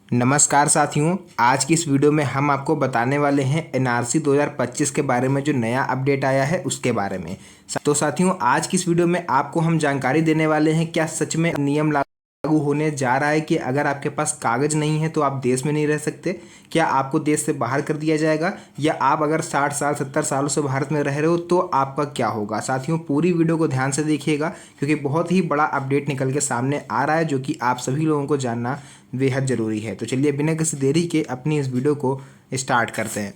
नमस्कार साथियों, आज की इस वीडियो में हम आपको बताने वाले हैं एनआरसी 2025 के बारे में जो नया अपडेट आया है उसके बारे में। तो साथियों, आज की इस वीडियो में आपको हम जानकारी देने वाले हैं क्या सच में नियम लागू होने जा रहा है कि अगर आपके पास कागज नहीं है तो आप देश में नहीं रह सकते। क्या आपको देश से बाहर कर दिया जाएगा, या आप अगर 60 साल 70 सालों से भारत में रह रहे हो तो आपका क्या होगा। साथियों, पूरी वीडियो को ध्यान से देखिएगा क्योंकि बहुत ही बड़ा अपडेट निकल के सामने आ रहा है जो कि आप सभी लोगों को जानना बेहद ज़रूरी है। तो चलिए बिना किसी देरी के अपनी इस वीडियो को स्टार्ट करते हैं।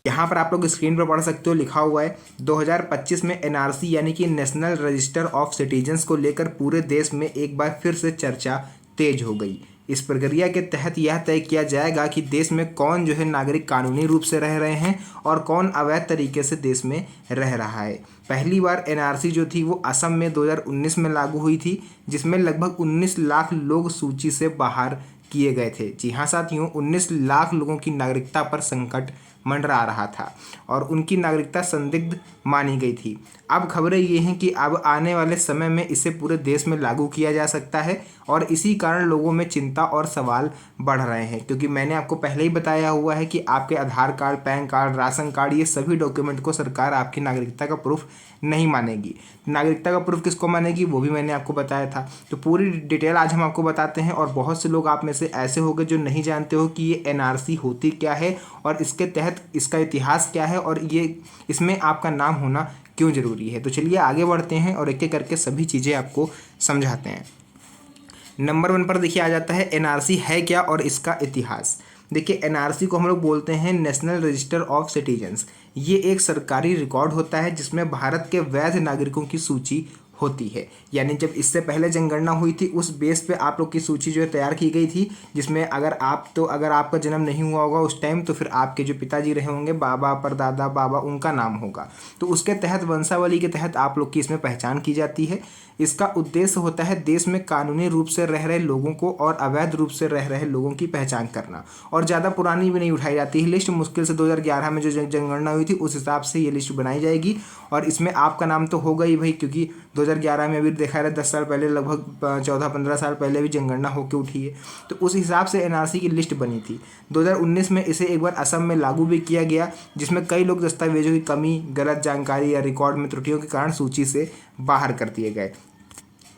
यहाँ पर आप लोग स्क्रीन पर पढ़ सकते हो, लिखा हुआ है 2025 में एनआरसी यानी कि नेशनल रजिस्टर ऑफ सिटीजन्स को लेकर पूरे देश में एक बार फिर से चर्चा तेज हो गई। इस प्रक्रिया के तहत यह तय किया जाएगा कि देश में कौन जो है नागरिक कानूनी रूप से रह रहे हैं और कौन अवैध तरीके से देश में रह रहा है। पहली बार एनआरसी जो थी वो असम में 2019 में लागू हुई थी, जिसमें लगभग 19 लाख लोग सूची से बाहर किए गए थे। जी हाँ साथियों, 19 लाख लोगों की नागरिकता पर संकट मंडरा रहा था और उनकी नागरिकता संदिग्ध मानी गई थी। अब खबरें ये हैं कि अब आने वाले समय में इसे पूरे देश में लागू किया जा सकता है और इसी कारण लोगों में चिंता और सवाल बढ़ रहे हैं, क्योंकि मैंने आपको पहले ही बताया हुआ है कि आपके Aadhaar card, PAN card, ration card, ये सभी डॉक्यूमेंट को सरकार आपकी नागरिकता का प्रूफ नहीं मानेगी। नागरिकता का प्रूफ किसको मानेगी वो भी मैंने आपको बताया था। तो पूरी डिटेल आज हम आपको बताते हैं और बहुत से लोग आप में से ऐसे होंगे जो नहीं जानते हो कि ये एनआरसी होती क्या है और इसके तहत इसका इतिहास क्या है और ये इसमें आपका नाम होना क्यों ज़रूरी है। तो चलिए आगे बढ़ते हैं और एक एक करके सभी चीज़ें आपको समझाते हैं। नंबर 1 पर देखिए आ जाता है एनआरसी है क्या और इसका इतिहास। देखिए, एनआरसी को हम लोग बोलते हैं नेशनल रजिस्टर ऑफ सिटीजन्स। ये एक सरकारी रिकॉर्ड होता है जिसमें भारत के वैध नागरिकों की सूची होती है। यानी जब इससे पहले जनगणना हुई थी उस बेस पे आप लोग की सूची जो है तैयार की गई थी, जिसमें अगर आपका जन्म नहीं हुआ होगा उस टाइम तो फिर आपके जो पिताजी रहे होंगे, बाबा, परदादा, बाबा, उनका नाम होगा। तो उसके तहत वंशावली के तहत आप लोग की इसमें पहचान की जाती है। इसका उद्देश्य होता है देश में कानूनी रूप से रह रहे लोगों को और अवैध रूप से रह रहे लोगों की पहचान करना। और ज़्यादा पुरानी भी नहीं उठाई जाती है लिस्ट, मुश्किल से 2011 में जो जनगणना हुई थी उस हिसाब से ये लिस्ट बनाई जाएगी और इसमें आपका नाम तो होगा ही भाई, क्योंकि 2011 में अभी देखा रहा 10 साल पहले, लगभग 14-15 साल पहले भी जनगणना होकर उठी है। तो उस हिसाब से एनआरसी की लिस्ट बनी थी। 2019 में इसे एक बार असम में लागू भी किया गया, जिसमें कई लोग दस्तावेजों की कमी, गलत जानकारी या रिकॉर्ड में त्रुटियों के कारण सूची से बाहर कर दिए गए।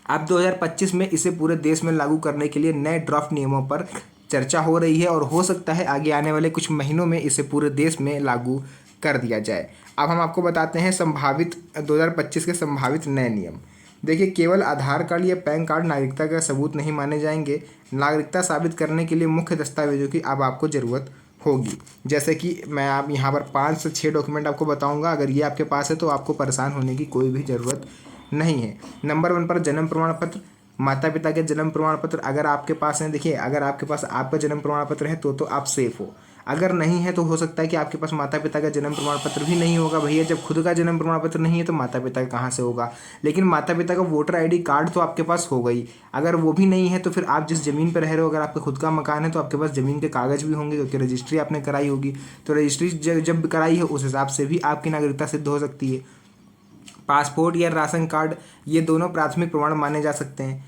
अब 2025 में इसे पूरे देश में लागू करने के लिए नए ड्राफ्ट नियमों पर चर्चा हो रही है और हो सकता है आगे आने वाले कुछ महीनों में इसे पूरे देश में लागू कर दिया जाए। अब हम आपको बताते हैं संभावित 2025 के संभावित नए नियम। देखिए, केवल आधार कार्ड या पैन कार्ड नागरिकता का सबूत नहीं माने जाएंगे। नागरिकता साबित करने के लिए मुख्य दस्तावेजों की अब आपको ज़रूरत होगी। जैसे कि मैं आप यहाँ पर 5 से 6 डॉक्यूमेंट आपको बताऊँगा, अगर ये आपके पास है तो आपको परेशान होने की कोई भी ज़रूरत नहीं है। नंबर 1 पर जन्म प्रमाण पत्र, माता पिता के जन्म प्रमाण पत्र अगर आपके पास हैं। देखिए, अगर आपके पास आपका जन्म प्रमाण पत्र है तो आप सेफ हो। अगर नहीं है तो हो सकता है कि आपके पास माता पिता का जन्म प्रमाण पत्र भी नहीं होगा। भैया, जब खुद का जन्म प्रमाण पत्र नहीं है तो माता पिता का कहाँ से होगा। लेकिन माता पिता का वोटर आईडी कार्ड तो आपके पास होगा ही। अगर वो भी नहीं है तो फिर आप जिस ज़मीन पर रह रहे हो, अगर आपका खुद का मकान है तो आपके पास ज़मीन के कागज़ भी होंगे, क्योंकि रजिस्ट्री आपने कराई होगी। तो रजिस्ट्री जब कराई है उस हिसाब से भी आपकी नागरिकता सिद्ध हो सकती है। पासपोर्ट या राशन कार्ड, ये दोनों प्राथमिक प्रमाण माने जा सकते हैं।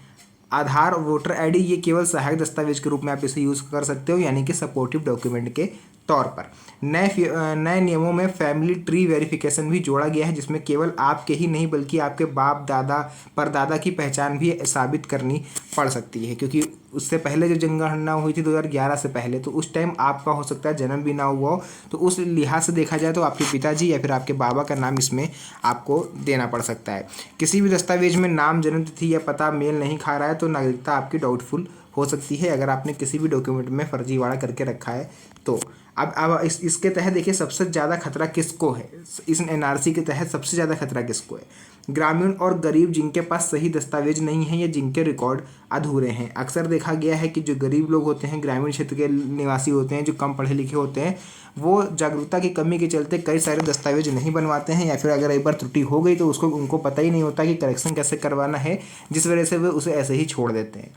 आधार, वोटर आईडी, ये केवल सहायक दस्तावेज के रूप में आप इसे यूज़ कर सकते हो, यानी कि सपोर्टिव डॉक्यूमेंट के तौर पर। नए नियमों में फैमिली ट्री वेरिफिकेशन भी जोड़ा गया है, जिसमें केवल आपके ही नहीं बल्कि आपके बाप, दादा, परदादा की पहचान भी साबित करनी पड़ सकती है, क्योंकि उससे पहले जो जनगणना हुई थी 2011 से पहले, तो उस टाइम आपका हो सकता है जन्म भी ना हुआ हो। तो उस लिहाज से देखा जाए तो आपके पिताजी या फिर आपके बाबा का नाम इसमें आपको देना पड़ सकता है। किसी भी दस्तावेज में नाम, जन्म तिथि या पता मेल नहीं खा रहा है तो नागरिकता आपकी डाउटफुल हो सकती है, अगर आपने किसी भी डॉक्यूमेंट में फर्जीवाड़ा करके रखा है तो। अब इसके तहत देखिए सबसे ज़्यादा खतरा किसको है। इस एनआरसी के तहत सबसे ज़्यादा खतरा किसको है? ग्रामीण और गरीब, जिनके पास सही दस्तावेज नहीं है या जिनके रिकॉर्ड अधूरे हैं। अक्सर देखा गया है कि जो गरीब लोग होते हैं, ग्रामीण क्षेत्र के निवासी होते हैं, जो कम पढ़े लिखे होते हैं, वो जागरूकता की कमी के चलते कई सारे दस्तावेज नहीं बनवाते हैं, या फिर अगर एक बार त्रुटि हो गई तो उनको पता ही नहीं होता कि करेक्शन कैसे करवाना है, जिस वजह से वे उसे ऐसे ही छोड़ देते हैं।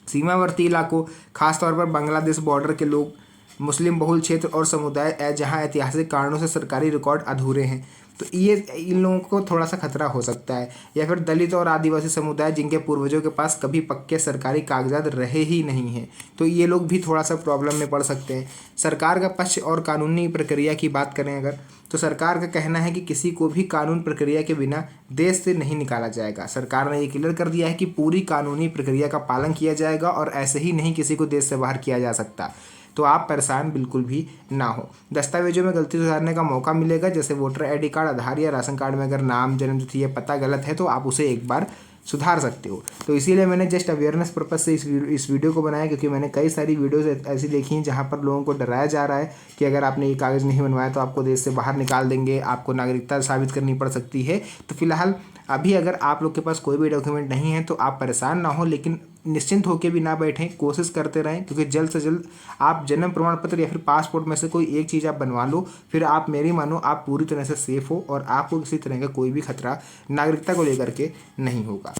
सीमावर्ती इलाकों, खासतौर पर बांग्लादेश बॉर्डर के लोग, मुस्लिम बहुल क्षेत्र और समुदाय जहां ऐतिहासिक कारणों से सरकारी रिकॉर्ड अधूरे हैं। तो ये इन लोगों को थोड़ा सा खतरा हो सकता है। या फिर दलित और आदिवासी समुदाय जिनके पूर्वजों के पास कभी पक्के सरकारी कागजात रहे ही नहीं हैं, तो ये लोग भी थोड़ा सा प्रॉब्लम में पड़ सकते हैं। सरकार का पक्ष और कानूनी प्रक्रिया की बात करें अगर, तो सरकार का कहना है कि किसी को भी कानून प्रक्रिया के बिना देश से नहीं निकाला जाएगा। सरकार ने ये क्लियर कर दिया है कि पूरी कानूनी प्रक्रिया का पालन किया जाएगा और ऐसे ही नहीं किसी को देश से बाहर किया जा सकता। तो आप परेशान बिल्कुल भी ना हो। दस्तावेजों में गलती सुधारने का मौका मिलेगा, जैसे वोटर आईडी कार्ड, आधार या राशन कार्ड में अगर नाम, जन्मतिथि या पता गलत है तो आप उसे एक बार सुधार सकते हो। तो इसीलिए मैंने जस्ट अवेयरनेस पर्पज से इस वीडियो को बनाया, क्योंकि मैंने कई सारी वीडियोस ऐसी देखी हैं जहाँ पर लोगों को डराया जा रहा है कि अगर आपने ये कागज़ नहीं बनवाया तो आपको देश से बाहर निकाल देंगे, आपको नागरिकता साबित करनी पड़ सकती है। तो फिलहाल अभी अगर आप लोग के पास कोई भी डॉक्यूमेंट नहीं है तो आप परेशान ना हो, लेकिन निश्चिंत होकर भी ना बैठें, कोशिश करते रहें, क्योंकि जल्द से जल्द आप जन्म प्रमाण पत्र या फिर पासपोर्ट में से कोई एक चीज़ आप बनवा लो, फिर आप मेरी मानो आप पूरी तरह से सेफ हो और आपको किसी तरह का कोई भी खतरा नागरिकता को लेकर के नहीं होगा।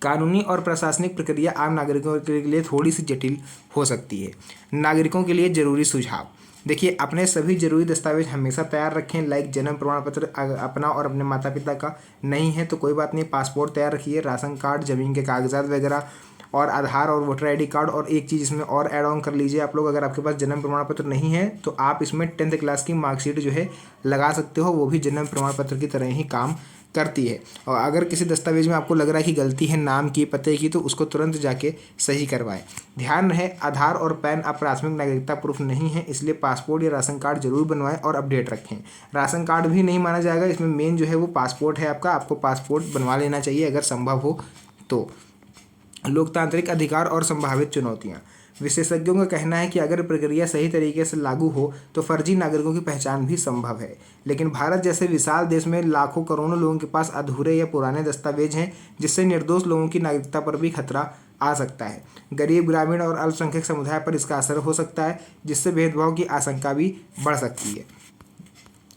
कानूनी और प्रशासनिक प्रक्रिया आम नागरिकों के लिए थोड़ी सी जटिल हो सकती है। नागरिकों के लिए जरूरी सुझाव, देखिए अपने सभी जरूरी दस्तावेज हमेशा तैयार रखें, लाइक जन्म प्रमाण पत्र अपना और अपने माता पिता का नहीं है तो कोई बात नहीं, पासपोर्ट तैयार रखिए, राशन कार्ड, ज़मीन के कागजात वगैरह, और आधार और वोटर आईडी कार्ड। और एक चीज़ इसमें और ऐड ऑन कर लीजिए आप लोग, अगर आपके पास जन्म प्रमाण पत्र नहीं है तो आप इसमें 10th क्लास की मार्कशीट जो है लगा सकते हो, वो भी जन्म प्रमाण पत्र की तरह ही काम करती है। और अगर किसी दस्तावेज में आपको लग रहा है कि गलती है नाम की, पते की, तो उसको तुरंत जाके सही करवाएं। ध्यान रहे आधार और पैन अब प्राथमिक नागरिकता प्रूफ नहीं है, इसलिए पासपोर्ट या राशन कार्ड जरूर बनवाएं और अपडेट रखें। राशन कार्ड भी नहीं माना जाएगा, इसमें मेन जो है वो पासपोर्ट है आपका, आपको पासपोर्ट बनवा लेना चाहिए अगर संभव हो तो। लोकतांत्रिक अधिकार और संभावित चुनौतियाँ, विशेषज्ञों का कहना है कि अगर प्रक्रिया सही तरीके से लागू हो तो फर्जी नागरिकों की पहचान भी संभव है, लेकिन भारत जैसे विशाल देश में लाखों करोड़ों लोगों के पास अधूरे या पुराने दस्तावेज हैं, जिससे निर्दोष लोगों की नागरिकता पर भी खतरा आ सकता है। गरीब, ग्रामीण और अल्पसंख्यक समुदाय पर इसका असर हो सकता है, जिससे भेदभाव की आशंका भी बढ़ सकती है।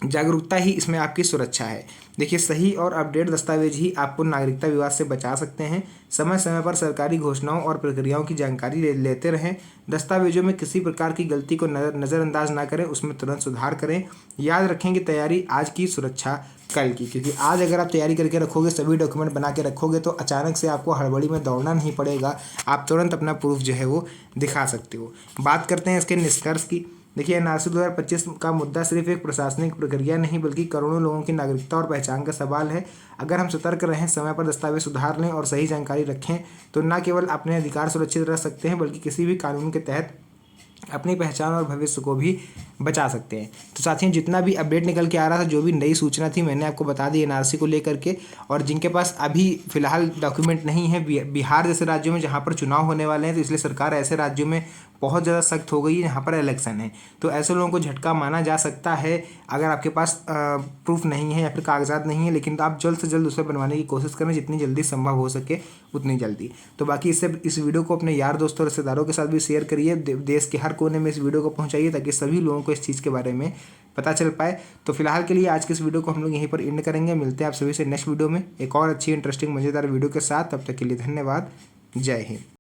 जागरूकता ही इसमें आपकी सुरक्षा है। देखिए सही और अपडेट दस्तावेज ही आपको नागरिकता विवाद से बचा सकते हैं। समय समय पर सरकारी घोषणाओं और प्रक्रियाओं की जानकारी लेते रहें। दस्तावेजों में किसी प्रकार की गलती को नज़रअंदाज ना करें, उसमें तुरंत सुधार करें। याद रखें कि तैयारी आज की, सुरक्षा कल की, क्योंकि आज अगर आप तैयारी करके रखोगे, सभी डॉक्यूमेंट बना के रखोगे, तो अचानक से आपको हड़बड़ी में दौड़ना नहीं पड़ेगा, आप तुरंत अपना प्रूफ जो है वो दिखा सकते हो। बात करते हैं इसके निष्कर्ष की। देखिए एनआरसी 2025 का मुद्दा सिर्फ एक प्रशासनिक प्रक्रिया नहीं बल्कि करोड़ों लोगों की नागरिकता और पहचान का सवाल है। अगर हम सतर्क रहें, समय पर दस्तावेज सुधार लें और सही जानकारी रखें तो न केवल अपने अधिकार सुरक्षित रह सकते हैं बल्कि किसी भी कानून के तहत अपनी पहचान और भविष्य को भी बचा सकते हैं। तो साथियों, जितना भी अपडेट निकल के आ रहा था, जो भी नई सूचना थी, मैंने आपको बता दी एनआरसी को लेकर के। और जिनके पास अभी फिलहाल डॉक्यूमेंट नहीं है, बिहार जैसे राज्यों में जहाँ पर चुनाव होने वाले हैं, तो इसलिए सरकार ऐसे राज्यों में बहुत ज़्यादा सख्त हो गई है जहाँ पर इलेक्शन है, तो ऐसे लोगों को झटका माना जा सकता है अगर आपके पास प्रूफ नहीं है या फिर कागजात नहीं है। लेकिन आप जल्द से जल्द उसे बनवाने की कोशिश करें, जितनी जल्दी संभव हो सके उतनी जल्दी। तो बाकी इस वीडियो को अपने यार दोस्तों और रिश्तेदारों के साथ भी शेयर करिए, देश के हर कोने में इस वीडियो को पहुंचाइए ताकि सभी लोगों को इस चीज़ के बारे में पता चल पाए। तो फिलहाल के लिए आज के इस वीडियो को हम लोग यहीं पर एंड करेंगे। मिलते हैं आप सभी से नेक्स्ट वीडियो में एक और अच्छी इंटरेस्टिंग मज़ेदार वीडियो के साथ। तब तक के लिए धन्यवाद। जय हिंद।